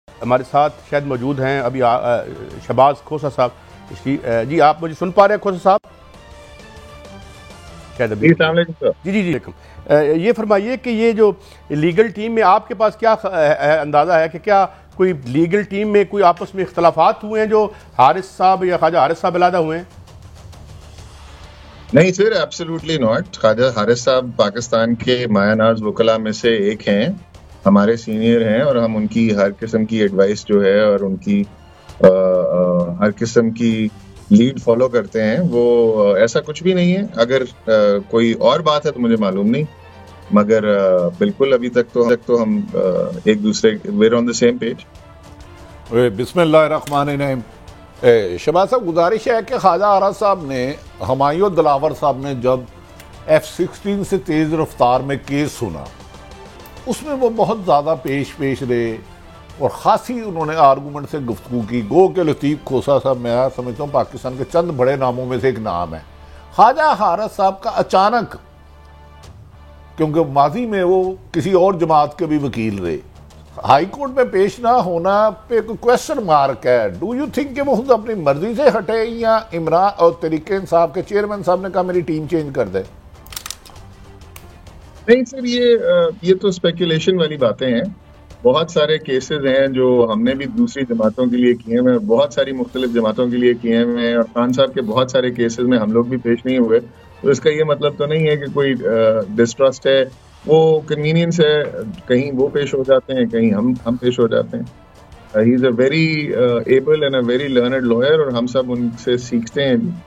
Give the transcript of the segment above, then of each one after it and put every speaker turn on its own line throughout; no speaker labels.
हमारे साथ शायद मौजूद हैं अभी शहबाज खोसा साहब। जी आप मुझे सुन पा रहे हैं खोसा साहब? शायद अभी जी जी जी। ये फरमाइए कि ये जो लीगल टीम में आपके पास क्या अंदाज़ा है कि क्या कोई लीगल टीम में कोई आपस में इख्तलाफात हुए हैं जो हारिस साहब या ख्वाजा हारिस साहब अलहदा हुए हैं?
नहीं sir, absolutely not. Khawaja Haris साहब पाकिस्तान के मायानाज वकला में से एक हैं, हमारे सीनियर हैं, और हम उनकी हर किस्म की एडवाइस जो है और उनकी हर किस्म की लीड फॉलो करते हैं। वो ऐसा कुछ भी नहीं है। अगर कोई और बात है तो मुझे मालूम नहीं, मगर बिल्कुल अभी तक तो हम एक दूसरे were on the same page.
बिस्मिल्लाहिर्रहमानिर्रहीम। शहबाज साहब, गुजारिश है कि ख्वाजा हारिस साहब ने, हुमायूं दिलावर साहब ने जब F-16 से तेज़ रफ्तार में केस सुना, उसमें वो बहुत ज़्यादा पेश रहे और ख़ासी उन्होंने आर्गूमेंट से गुफ्तगू की। गो के लतीफ़ खोसा साहब मैं समझता हूँ पाकिस्तान के चंद बड़े नामों में से एक नाम है। ख्वाजा हारिस साहब का अचानक, क्योंकि माजी में वो किसी और जमात के भी वकील रहे, हाई कोर्ट में पेश ना होना पे कोई क्वेश्चन मार्क है। डू यू थिंक कि वो खुद अपनी मर्जी से हटे या इमरान और तहरीक इंसाफ के चेयरमैन साहब ने कहा मेरी टीम चेंज कर दे?
नहीं सर, ये तो स्पेकुलेशन वाली बातें हैं। बहुत सारे केसेस हैं जो हमने भी दूसरी जमातों के लिए किए हैं, बहुत सारी मुख्तलिफ जमातों के लिए किए हैं, और खान साहब के बहुत सारे केसेस में हम लोग भी पेश नहीं हुए। तो इसका ये मतलब तो नहीं है कि कोई डिस्ट्रस्ट है। वो कन्वीनियंस है, कहीं वो पेश हो जाते हैं, कहीं हम पेश हो जाते हैं। He is a very able and a very learned lawyer, और हम सब उनसे सीखते हैं।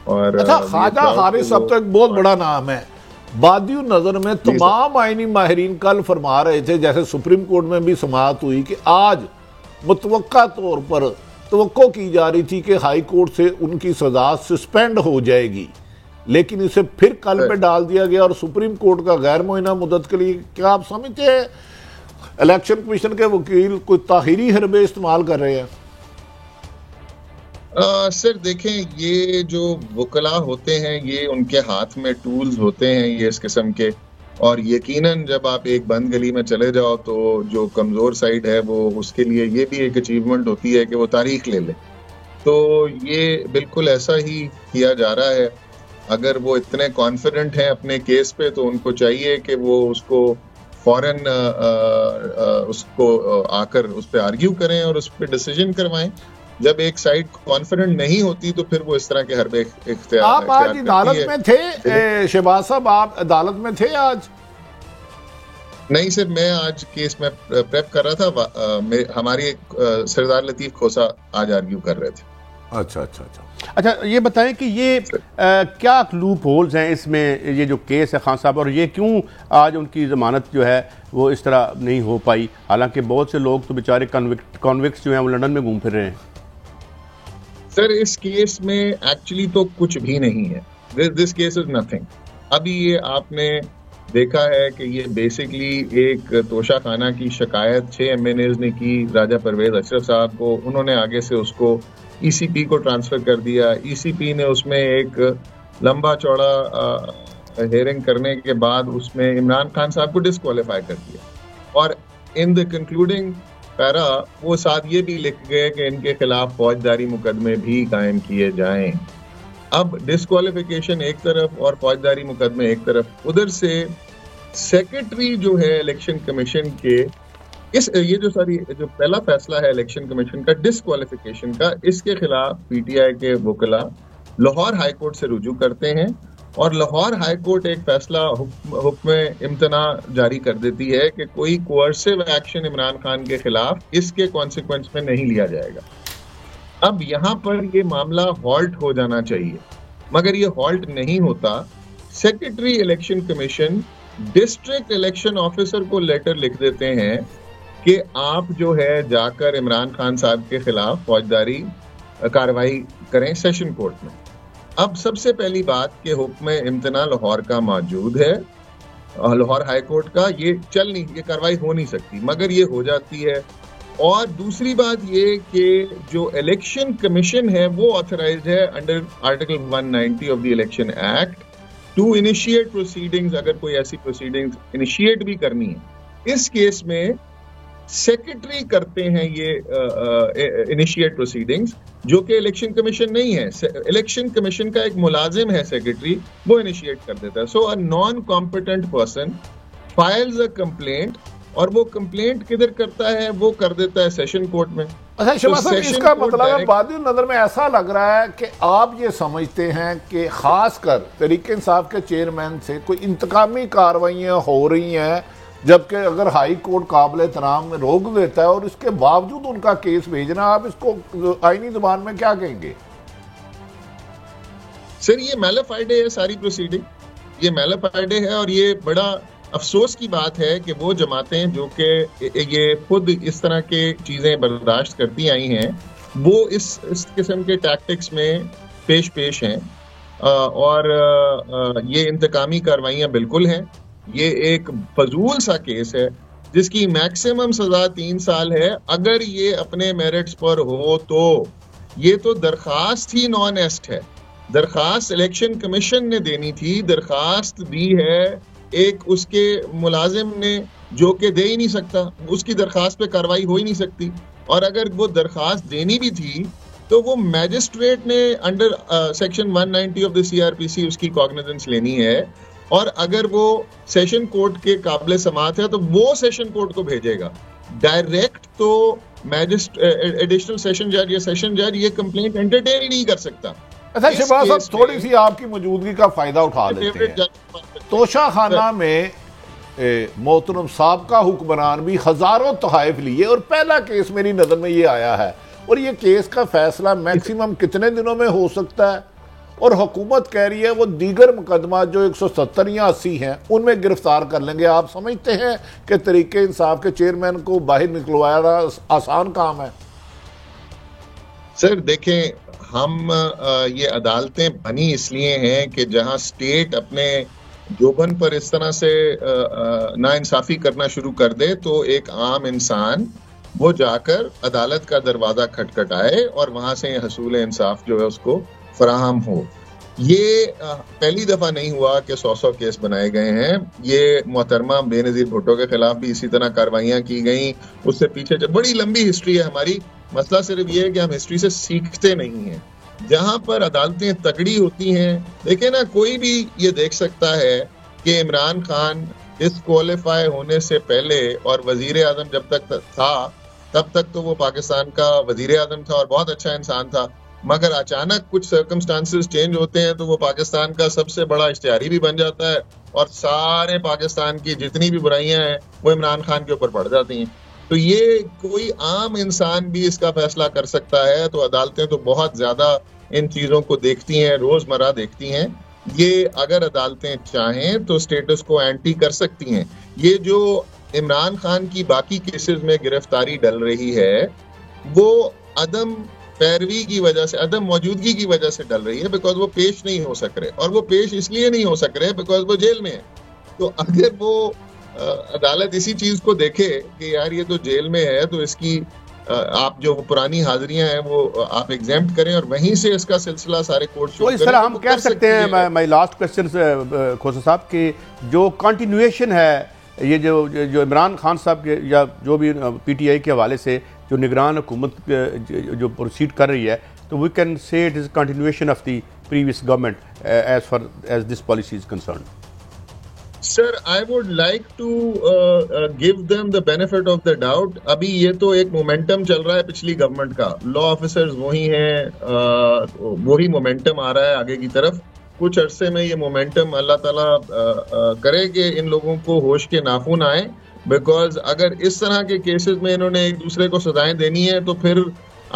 और
अच्छा, ख्वाजा हारिस साहब तो एक बहुत बड़ा नाम है। बादियों नजर में तमाम आईनी माहिरीन कल फरमा रहे थे, जैसे सुप्रीम कोर्ट में भी समाअत हुई, कि आज मुतवक्का तौर पर तवक्को की जा रही थी कि हाई कोर्ट से उनकी सजा सस्पेंड हो जाएगी, लेकिन इसे फिर कल पे डाल दिया गया और सुप्रीम कोर्ट का गैर मुअय्यना मुद्दत के लिए। क्या आप समझते हैं इलेक्शन कमीशन के वकील कोई ताहिरी हरबे इस्तेमाल कर रहे हैं?
सर देखें, ये जो वकला होते हैं ये उनके हाथ में टूल्स होते हैं ये इस किस्म के, और यकीनन जब आप एक बंद गली में चले जाओ तो जो कमज़ोर साइड है वो, उसके लिए ये भी एक अचीवमेंट होती है कि वो तारीख ले ले। तो ये बिल्कुल ऐसा ही किया जा रहा है। अगर वो इतने कॉन्फिडेंट हैं अपने केस पे तो उनको चाहिए कि वो उसको फौरन उसको आकर उस पर आर्ग्यू करें और उस पर डिसीजन करवाएं। जब एक साइड कॉन्फिडेंट नहीं होती तो फिर वो इस तरह के हरबे इख्तियार
आप आज अदालत में थे शहबाज साहब? आप अदालत में थे आज?
नहीं सर, मैं आज केस में प्रेप कर रहा था। हमारी सरदार लतीफ खोसा आज आर्ग्यू कर रहे थे।
अच्छा, ये बताएं कि ये क्या लूप होल्स हैं इसमें, ये जो केस है खान साहब, और ये क्यों आज उनकी ज़मानत जो है वो इस तरह नहीं हो पाई, हालांकि बहुत से लोग तो बेचारे कॉन्विक्ट्स जो हैं वो लंदन में घूम फिर रहे हैं?
सर, इस केस में एक्चुअली तो कुछ भी नहीं है। This case is nothing. अभी ये आपने देखा है कि ये बेसिकली एक तोशाखाना की शिकायत 6 MNAs ने की राजा परवेज अशरफ साहब को। उन्होंने आगे से उसको ECP को ट्रांसफर कर दिया। ECP ने उसमें एक लंबा चौड़ा हेयरिंग करने के बाद उसमें इमरान खान साहब को डिस्क्वालीफाई कर दिया, और इन द कंक्लूडिंग पैरा वो साथ ये भी लिख गए कि इनके खिलाफ फौजदारी मुकदमे भी कायम किए जाएं। अब डिस्क्वालिफिकेशन एक तरफ और फौजदारी मुकदमे एक तरफ। उधर से सेक्रेटरी जो है इलेक्शन कमीशन के, जो पहला फैसला है इलेक्शन कमीशन का डिस्क्वालिफिकेशन का, इसके खिलाफ PTI के वकला लाहौर हाई कोर्ट से रुजू करते हैं, और लाहौर हाई कोर्ट एक फैसला हुक्म इम्तना जारी कर देती है कि कोई कोअर्सिव एक्शन इमरान खान के खिलाफ इसके कॉन्सिक्वेंस में नहीं लिया जाएगा। अब यहाँ पर ये मामला हॉल्ट हो जाना चाहिए, मगर ये हॉल्ट नहीं होता। Secretary election commission district election officer को लेटर लिख देते हैं कि आप जो है जाकर इमरान खान साहब के खिलाफ फौजदारी कार्रवाई करें सेशन कोर्ट में। अब सबसे पहली बात कि हुक्म इम्तना लाहौर का मौजूद है, लाहौर हाई कोर्ट का, ये कार्रवाई हो नहीं सकती, मगर ये हो जाती है। और दूसरी बात ये कि जो इलेक्शन कमीशन है वो ऑथराइज्ड है under article 190 of the election act to initiate proceedings, अगर कोई ऐसी प्रोसीडिंग्स इनिशिएट भी करनी है। इस केस में सेक्रेटरी करते हैं ये इनिशिएट प्रोसीडिंग्स, जो कि इलेक्शन कमीशन नहीं है। इलेक्शन कमीशन का एक मुलाजिम है सेक्रेटरी, वो इनिशिएट कर देता है। So a non competent person files a complaint, और वो कंप्लेंट किधर करता है, वो कर देता है सेशन कोर्ट में।
अच्छा शहबाज साहब, इसका मतलब है बादी नजर में ऐसा लग रहा है कि आप ये समझते हैं कि खासकर तहरीक इंसाफ के चेयरमैन से कोई इंतकामी कार्रवाइयां हो रही हैं, जबकि अगर हाई कोर्ट काबिल एहतराम में रोक देता है और इसके बावजूद उनका केस भेजना, आप इसको आईनी जुबान में क्या कहेंगे?
सर ये मैलाफाइडे है सारी प्रोसीडिंग, ये मैलाफाइडे है। और ये बड़ा अफसोस की बात है कि वो जमातें जो कि ये खुद इस तरह के चीजें बर्दाश्त करती आई हैं, वो इस किस्म के टैक्टिक्स में पेश हैं। और ये इंतकामी कार्रवाइयां बिल्कुल हैं। ये एक फजूल सा केस है जिसकी मैक्सिमम सजा 3 साल है। अगर ये अपने मेरिट्स पर हो तो ये तो दरखास्त ही नॉन एस्ट है। दरखास्त इलेक्शन कमीशन ने देनी थी, दरखास्त दी है एक उसके मुलाजिम ने, जो कि दे ही नहीं सकता, उसकी दरखास्त पे कार्रवाई हो ही नहीं सकती। और अगर वो दरखास्त देनी भी थी तो वो मैजिस्ट्रेट ने under section 190 of the CrPC उसकी कॉग्निजेंस लेनी है। और अगर वो सेशन कोर्ट के काबिल समात है तो वो सेशन कोर्ट को भेजेगा डायरेक्ट। तो एडिशनल सेशन जज या सेशन जज ये कंप्लेंट एंटरटेन ही नहीं कर सकता।
अच्छा शहबाज साहब, थोड़ी सी आपकी मौजूदगी का फायदा उठा लेते हैं। तोशा खाना में मोहतरम साबका हुक्मरान भी हजारों तोहफे लिए, और पहला केस मेरी नजर में ये आया है। और ये केस का फैसला मैक्सिमम कितने दिनों में हो सकता है? और हुकूमत कह रही है वो दीगर मुकदमा जो 170 या 80 हैं उनमें गिरफ्तार कर लेंगे। आप समझते हैं कि तरीके इंसाफ के चेयरमैन को बाहर निकलवाना आसान काम है?
सर देखें, हम ये अदालतें बनी इसलिए हैं कि जहां स्टेट अपने जोबन पर इस तरह से नाइंसाफी करना शुरू कर दे तो एक आम इंसान वो जाकर अदालत का दरवाजा खटखटाए और वहां से हसूल इंसाफ जो है उसको फराहम हो। ये पहली दफा नहीं हुआ कि 100 केस बनाए गए हैं। ये मोहतरमा बेनजीर भुट्टो के खिलाफ भी इसी तरह कार्रवाइयां की गई। उससे पीछे बड़ी लंबी हिस्ट्री है हमारी। मसला सिर्फ ये है कि हम हिस्ट्री से सीखते नहीं हैं। जहां पर अदालतें तगड़ी होती हैं, देखे ना, कोई भी ये देख सकता है कि इमरान खान डिस्क्वालीफाई होने से पहले और वजीर आजम जब तक था तब तक तो वो पाकिस्तान का वजीर आजम था और बहुत अच्छा इंसान था। मगर अचानक कुछ सर्कमस्टांसेस चेंज होते हैं तो वो पाकिस्तान का सबसे बड़ा इश्तिहारी भी बन जाता है और सारे पाकिस्तान की जितनी भी बुराइयां हैं वो इमरान खान के ऊपर पड़ जाती हैं। तो ये कोई आम इंसान भी इसका फैसला कर सकता है। तो अदालतें तो बहुत ज्यादा इन चीजों को देखती हैं, रोजमर्रा देखती हैं। ये अगर अदालतें चाहें तो स्टेटस को एंटी कर सकती हैं। ये जो इमरान खान की बाकी केसेस में गिरफ्तारी डल रही है वो अदम पैरवी की वजह से, अदम मौजूदगी की वजह से डल रही है, बिकॉज वो पेश नहीं हो सक रहे। और वो पेश इसलिए नहीं हो सक रहे बिकॉज वो जेल में है। तो अगर वो अदालत इसी चीज को देखे कि यार ये तो जेल में है तो इसकी आप जो पुरानी हाजिरियां हैं वो आप एग्जेम्प्ट करें और वहीं से इसका सिलसिला सारे कोर्ट
तो इस तरह हम कह सकते हैं, माय लास्ट क्वेश्चन खोसा साहब, कि जो कंटिन्यूएशन है ये जो इमरान खान साहब के या जो भी पीटीआई के हवाले से जो निगरान हुकूमत जो प्रोसीड कर रही है, तो we can say it is continuation of the previous government as far as this policy is concerned.
Sir I would like to give them the benefit of the doubt. अभी ये तो एक मोमेंटम चल रहा है पिछली गवर्नमेंट का, law officers वही हैं, वही मोमेंटम आ रहा है आगे की तरफ। कुछ अरसे में ये मोमेंटम अल्लाह ताला करे कि इन लोगों को होश के नाखून आए। बिकॉज अगर इस तरह के केसेस में इन्होंने एक दूसरे को सजाएं देनी है तो फिर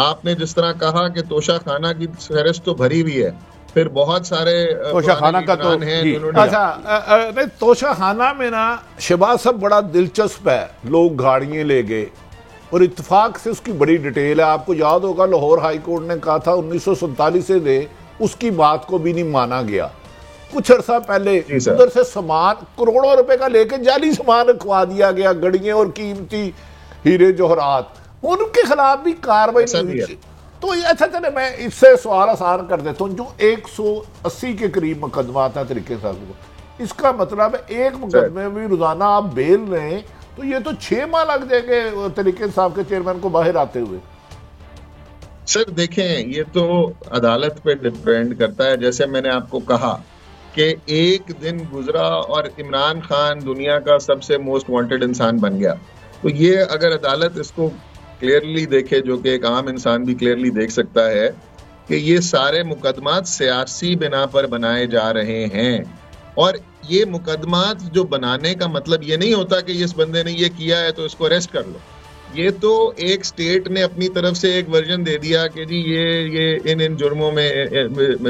आपने जिस तरह कहा कि तोशा खाना की फहरिस्त तो भरी हुई है, फिर बहुत सारे
तोशा खाना का तो
हैं।
अच्छा नहीं, तोशा खाना में ना शहबाज साहब बड़ा दिलचस्प है। लोग गाड़ियां ले गए और इत्तेफाक से उसकी बड़ी डिटेल है। आपको याद होगा लाहौर हाई कोर्ट ने कहा था 1947 से दे, उसकी बात को भी नहीं माना गया। कुछ अर्सा पहले उधर से सामान करोड़ों रुपए का लेके जाली सामान रखवा दिया गया, गड़ियां और कीमती हीरे जौहरात, उनके खिलाफ भी कार्रवाई नहीं हुई। तो अच्छा चले मैं इससे सवाल आसान कर देता हूँ। जो 180 के करीब मुकदमा था तरीके साहब को, इसका मतलब है एक मुकदमे में रोजाना आप बेल लें तो ये तो 6 माह लग जाएंगे तरीके इंसाफ के चेयरमैन को बाहर आते हुए।
सर देखें, ये तो अदालत पे डिपेंड करता है। जैसे मैंने आपको कहा कि एक दिन गुजरा और इमरान खान दुनिया का सबसे मोस्ट वांटेड इंसान बन गया, तो ये अगर अदालत इसको क्लियरली देखे, जो कि एक आम इंसान भी क्लियरली देख सकता है कि ये सारे मुकदमात सियासी बिना पर बनाए जा रहे हैं। और ये मुकदमात जो बनाने का मतलब ये नहीं होता कि इस बंदे ने ये किया है तो इसको अरेस्ट कर लो। ये तो एक स्टेट ने अपनी तरफ से एक वर्जन दे दिया कि जी ये इन जुर्मों में,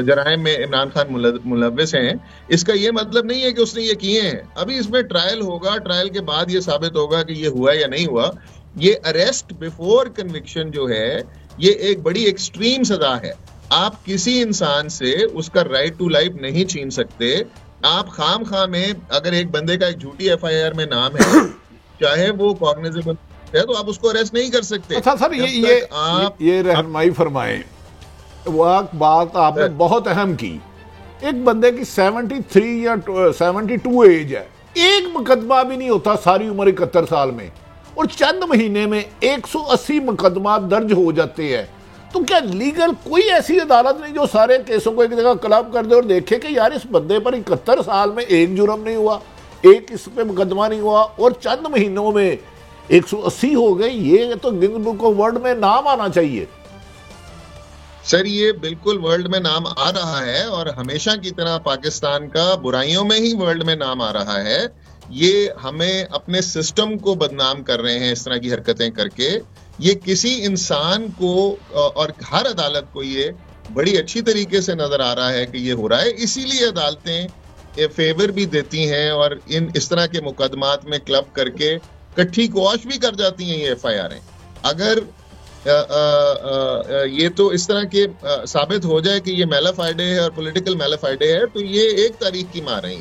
जराइम में इमरान खान मुलव्विस हैं। इसका ये मतलब नहीं है कि उसने ये किए हैं। अभी इसमें ट्रायल होगा, ट्रायल के बाद ये साबित होगा कि ये हुआ या नहीं हुआ। ये अरेस्ट बिफोर कन्विक्शन जो है, ये एक बड़ी एक्सट्रीम सजा है। आप किसी इंसान से उसका राइट टू लाइफ नहीं छीन सकते। आप खाम खा में, अगर एक बंदे का एक झूठी FIR में नाम है, चाहे वो कॉग्निजेबल है, तो आप उसको अरेस्ट नहीं कर सकते।
अच्छा सर, ये रहनुमाई फरमाएं, वो बात आपने बहुत अहम की। एक बंदे की 73 या 72 एज है, एक मुकदमा भी नहीं होता सारी उम्र 71 साल में, और चंद महीने में 180 मुकदमा दर्ज हो जाते हैं। तो क्या लीगल कोई ऐसी अदालत नहीं जो सारे केसों को एक जगह क्लब कर दे और देखे कि यार इस बंदे पर 71 साल में एक जुर्म नहीं हुआ, एक इस पे मुकदमा नहीं हुआ, और चंद महीनों में 180 हो गई? ये तो गिनीज बुक ऑफ वर्ल्ड में नाम आना चाहिए।
सर ये बिल्कुल वर्ल्ड में नाम आ रहा है, और हमेशा की तरह पाकिस्तान का बुराइयों में ही वर्ल्ड में नाम आ रहा है। ये हमें अपने सिस्टम को बदनाम कर रहे हैं इस तरह की हरकतें करके। ये किसी इंसान को और हर अदालत को ये बड़ी अच्छी तरीके से नजर आ रहा है कि ये हो रहा है। इसीलिए अदालतें फेवर भी देती हैं और इस तरह के मुकदमात में क्लब करके कट्ठी क्वाश भी कर जाती हैं ये FIR। अगर ये तो इस तरह के साबित हो जाए कि ये मेलाफाइडे है और पॉलिटिकल मेलाफाइडे है, तो ये एक तारीख की मार है।